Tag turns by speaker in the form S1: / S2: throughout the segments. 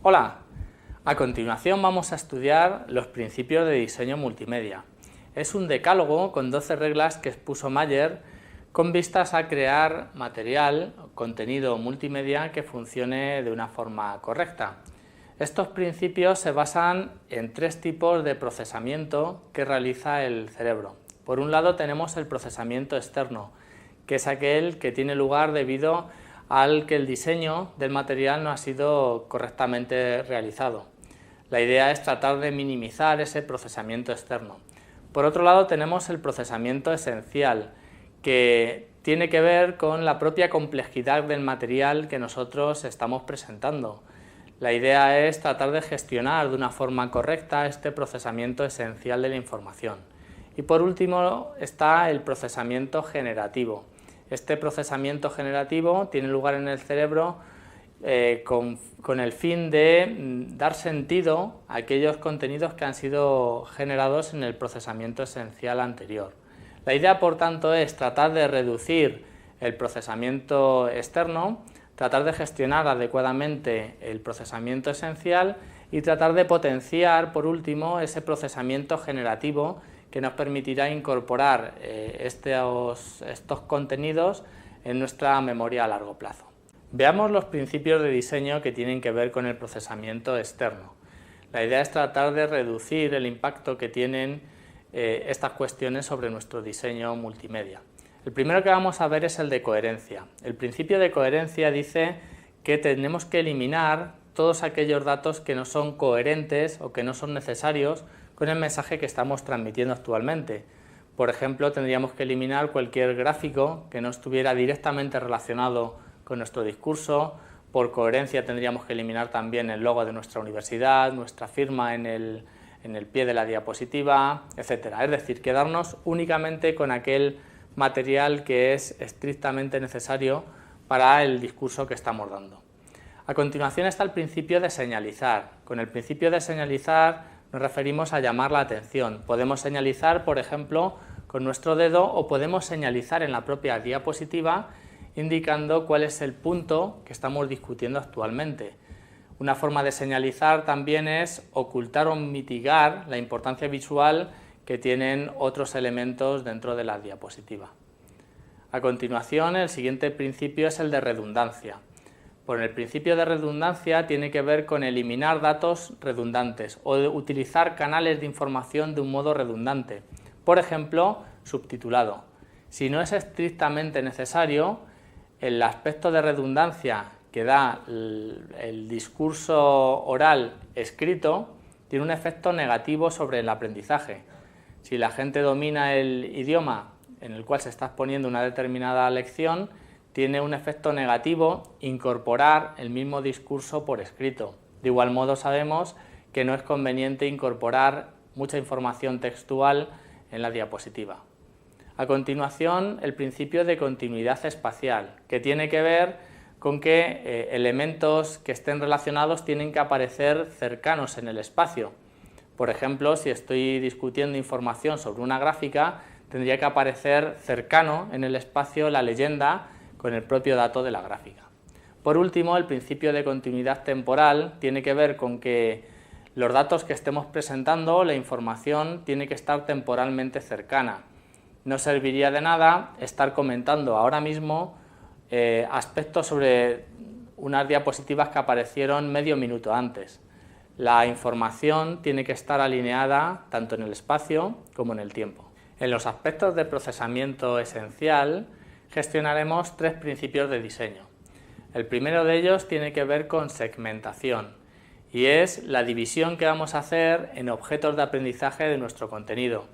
S1: Hola, a continuación vamos a estudiar los principios de diseño multimedia. Es un decálogo con 12 reglas que expuso Mayer con vistas a crear material, contenido multimedia que funcione de una forma correcta. Estos principios se basan en 3 tipos de procesamiento que realiza el cerebro. Por un lado tenemos el procesamiento externo, que es aquel que tiene lugar debido al que el diseño del material no ha sido correctamente realizado. La idea es tratar de minimizar ese procesamiento externo. Por otro lado tenemos el procesamiento esencial, que tiene que ver con la propia complejidad del material que nosotros estamos presentando. La idea es tratar de gestionar de una forma correcta este procesamiento esencial de la información. Y por último está el procesamiento generativo. Este procesamiento generativo tiene lugar en el cerebro con el fin de dar sentido a aquellos contenidos que han sido generados en el procesamiento esencial anterior. La idea, por tanto, es tratar de reducir el procesamiento externo, tratar de gestionar adecuadamente el procesamiento esencial y tratar de potenciar, por último, ese procesamiento generativo que nos permitirá incorporar estos contenidos en nuestra memoria a largo plazo. Veamos los principios de diseño que tienen que ver con el procesamiento externo. La idea es tratar de reducir el impacto que tienen estas cuestiones sobre nuestro diseño multimedia. El primero que vamos a ver es el de coherencia. El principio de coherencia dice que tenemos que eliminar todos aquellos datos que no son coherentes o que no son necesarios con el mensaje que estamos transmitiendo actualmente. Por ejemplo, tendríamos que eliminar cualquier gráfico que no estuviera directamente relacionado con nuestro discurso. Por coherencia tendríamos que eliminar también el logo de nuestra universidad, nuestra firma en el pie de la diapositiva, etc. Es decir, quedarnos únicamente con aquel material que es estrictamente necesario para el discurso que estamos dando. A continuación está el principio de señalizar. Con el principio de señalizar nos referimos a llamar la atención. Podemos señalizar, por ejemplo, con nuestro dedo o podemos señalizar en la propia diapositiva indicando cuál es el punto que estamos discutiendo actualmente. Una forma de señalizar también es ocultar o mitigar la importancia visual que tienen otros elementos dentro de la diapositiva. A continuación, el siguiente principio es el de redundancia. Por el principio de redundancia tiene que ver con eliminar datos redundantes o de utilizar canales de información de un modo redundante. Por ejemplo, subtitulado. Si no es estrictamente necesario, el aspecto de redundancia que da el discurso oral escrito tiene un efecto negativo sobre el aprendizaje. Si la gente domina el idioma en el cual se está exponiendo una determinada lección, tiene un efecto negativo incorporar el mismo discurso por escrito. De igual modo sabemos que no es conveniente incorporar mucha información textual en la diapositiva. A continuación, el principio de continuidad espacial, que tiene que ver con que elementos que estén relacionados tienen que aparecer cercanos en el espacio. Por ejemplo, si estoy discutiendo información sobre una gráfica, tendría que aparecer cercano en el espacio la leyenda con el propio dato de la gráfica. Por último, el principio de continuidad temporal tiene que ver con que los datos que estemos presentando, la información, tiene que estar temporalmente cercana. No serviría de nada estar comentando ahora mismo aspectos sobre unas diapositivas que aparecieron medio minuto antes. La información tiene que estar alineada tanto en el espacio como en el tiempo. En los aspectos de procesamiento esencial gestionaremos 3 principios de diseño. El primero de ellos tiene que ver con segmentación y es la división que vamos a hacer en objetos de aprendizaje de nuestro contenido.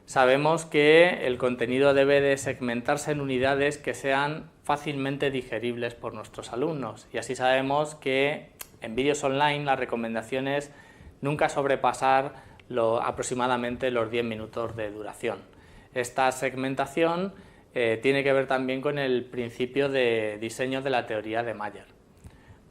S1: Sabemos que el contenido debe de segmentarse en unidades que sean fácilmente digeribles por nuestros alumnos y así sabemos que en vídeos online la recomendación es nunca sobrepasar aproximadamente los 10 minutos de duración. Esta segmentación tiene que ver también con el principio de diseño de la teoría de Mayer.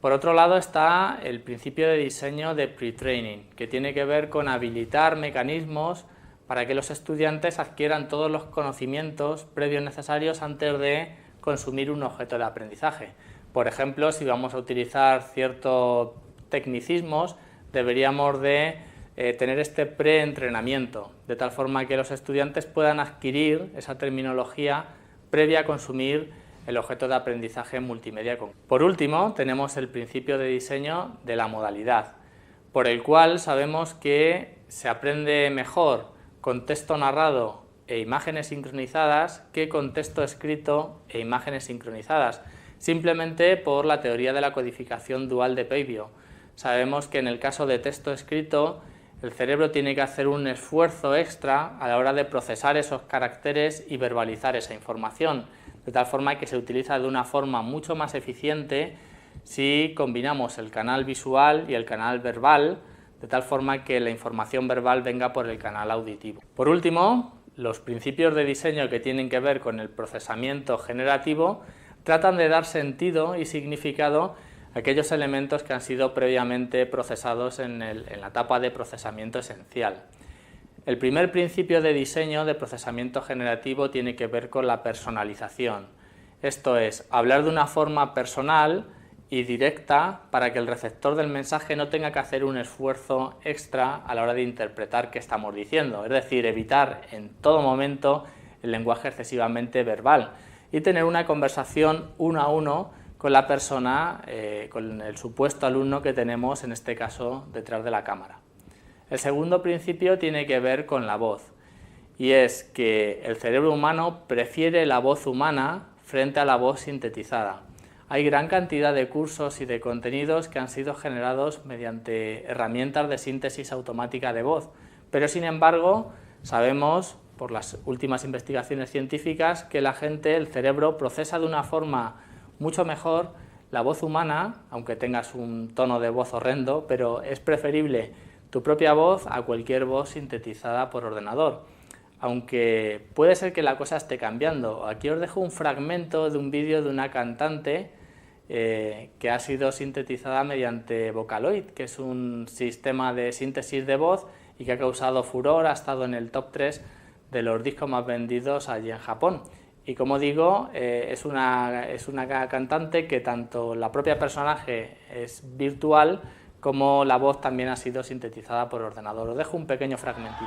S1: Por otro lado está el principio de diseño de pre-training, que tiene que ver con habilitar mecanismos para que los estudiantes adquieran todos los conocimientos previos necesarios antes de consumir un objeto de aprendizaje. Por ejemplo, si vamos a utilizar cierto tecnicismos deberíamos de tener este preentrenamiento, de tal forma que los estudiantes puedan adquirir esa terminología previa a consumir el objeto de aprendizaje multimedia. Por último, tenemos el principio de diseño de la modalidad, por el cual sabemos que se aprende mejor con texto narrado e imágenes sincronizadas que con texto escrito e imágenes sincronizadas, simplemente por la teoría de la codificación dual de Peivio. Sabemos que en el caso de texto escrito, el cerebro tiene que hacer un esfuerzo extra a la hora de procesar esos caracteres y verbalizar esa información, de tal forma que se utiliza de una forma mucho más eficiente si combinamos el canal visual y el canal verbal, de tal forma que la información verbal venga por el canal auditivo. Por último, los principios de diseño que tienen que ver con el procesamiento generativo tratan de dar sentido y significado a aquellos elementos que han sido previamente procesados en la etapa de procesamiento esencial. El primer principio de diseño de procesamiento generativo tiene que ver con la personalización. Esto es, hablar de una forma personal y directa para que el receptor del mensaje no tenga que hacer un esfuerzo extra a la hora de interpretar qué estamos diciendo, es decir, evitar en todo momento el lenguaje excesivamente verbal y tener una conversación uno a uno con la persona, con el supuesto alumno que tenemos en este caso detrás de la cámara. El segundo principio tiene que ver con la voz, y es que el cerebro humano prefiere la voz humana frente a la voz sintetizada. Hay gran cantidad de cursos y de contenidos que han sido generados mediante herramientas de síntesis automática de voz, pero sin embargo sabemos por las últimas investigaciones científicas que la gente, el cerebro, procesa de una forma mucho mejor la voz humana, aunque tengas un tono de voz horrendo, pero es preferible tu propia voz a cualquier voz sintetizada por ordenador, aunque puede ser que la cosa esté cambiando. Aquí os dejo un fragmento de un vídeo de una cantante que ha sido sintetizada mediante Vocaloid, que es un sistema de síntesis de voz y que ha causado furor, ha estado en el top 3 de los discos más vendidos allí en Japón. Y como digo, es una cantante que tanto la propia personaje es virtual como la voz también ha sido sintetizada por ordenador. Os dejo un pequeño fragmentito.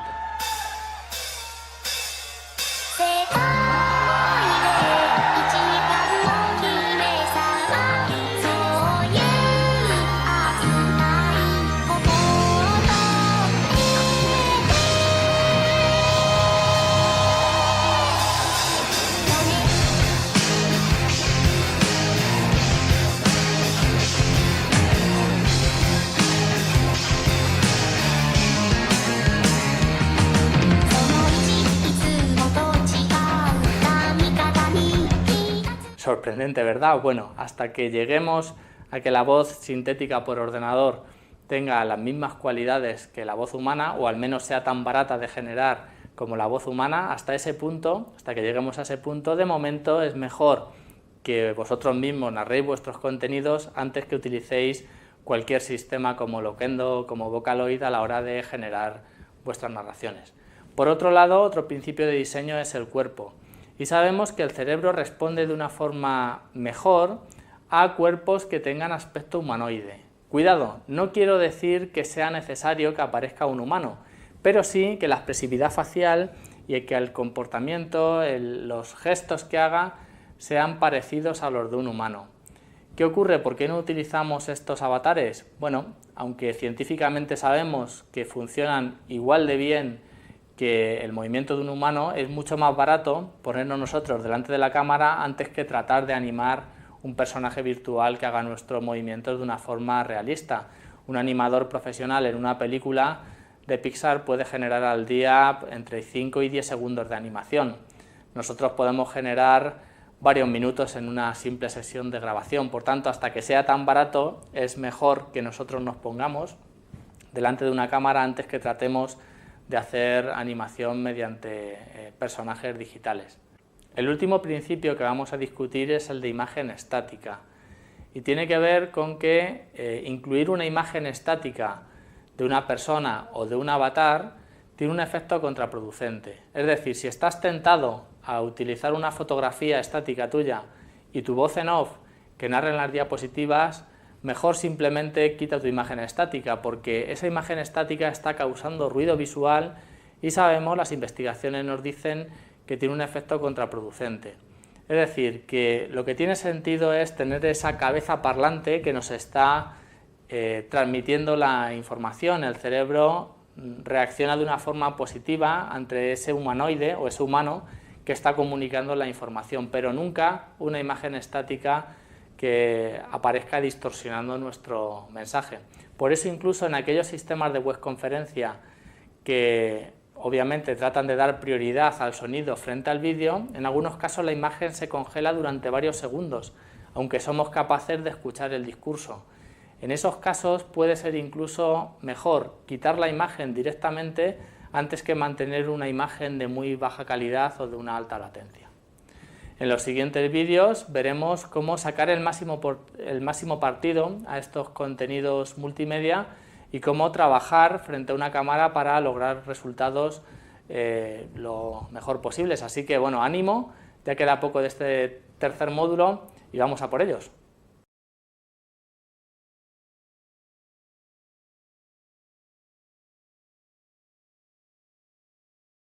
S1: Sorprendente, ¿verdad? Bueno, hasta que lleguemos a que la voz sintética por ordenador tenga las mismas cualidades que la voz humana, o al menos sea tan barata de generar como la voz humana, hasta ese punto, hasta que lleguemos a ese punto, de momento es mejor que vosotros mismos narréis vuestros contenidos antes que utilicéis cualquier sistema como Loquendo o como Vocaloid a la hora de generar vuestras narraciones. Por otro lado, otro principio de diseño es el cuerpo. Y sabemos que el cerebro responde de una forma mejor a cuerpos que tengan aspecto humanoide. Cuidado, no quiero decir que sea necesario que aparezca un humano, pero sí que la expresividad facial y que el comportamiento, los gestos que haga sean parecidos a los de un humano. ¿Qué ocurre? ¿Por qué no utilizamos estos avatares? Bueno, aunque científicamente sabemos que funcionan igual de bien que el movimiento de un humano, es mucho más barato ponernos nosotros delante de la cámara antes que tratar de animar un personaje virtual que haga nuestros movimientos de una forma realista. Un animador profesional en una película de Pixar puede generar al día entre 5 y 10 segundos de animación. Nosotros podemos generar varios minutos en una simple sesión de grabación, por tanto, hasta que sea tan barato, es mejor que nosotros nos pongamos delante de una cámara antes que tratemos de hacer animación mediante personajes digitales. El último principio que vamos a discutir es el de imagen estática y tiene que ver con que incluir una imagen estática de una persona o de un avatar tiene un efecto contraproducente. Es decir, si estás tentado a utilizar una fotografía estática tuya y tu voz en off que narra en las diapositivas, mejor simplemente quita tu imagen estática, porque esa imagen estática está causando ruido visual y sabemos, las investigaciones nos dicen que tiene un efecto contraproducente. Es decir, que lo que tiene sentido es tener esa cabeza parlante que nos está transmitiendo la información. El cerebro reacciona de una forma positiva ante ese humanoide o ese humano que está comunicando la información, pero nunca una imagen estática que aparezca distorsionando nuestro mensaje. Por eso incluso en aquellos sistemas de webconferencia que obviamente tratan de dar prioridad al sonido frente al vídeo, en algunos casos la imagen se congela durante varios segundos, aunque somos capaces de escuchar el discurso. En esos casos puede ser incluso mejor quitar la imagen directamente antes que mantener una imagen de muy baja calidad o de una alta latencia. En los siguientes vídeos veremos cómo sacar el máximo partido a estos contenidos multimedia y cómo trabajar frente a una cámara para lograr resultados lo mejor posibles. Así que bueno, ánimo, ya queda poco de este tercer módulo y vamos a por ellos.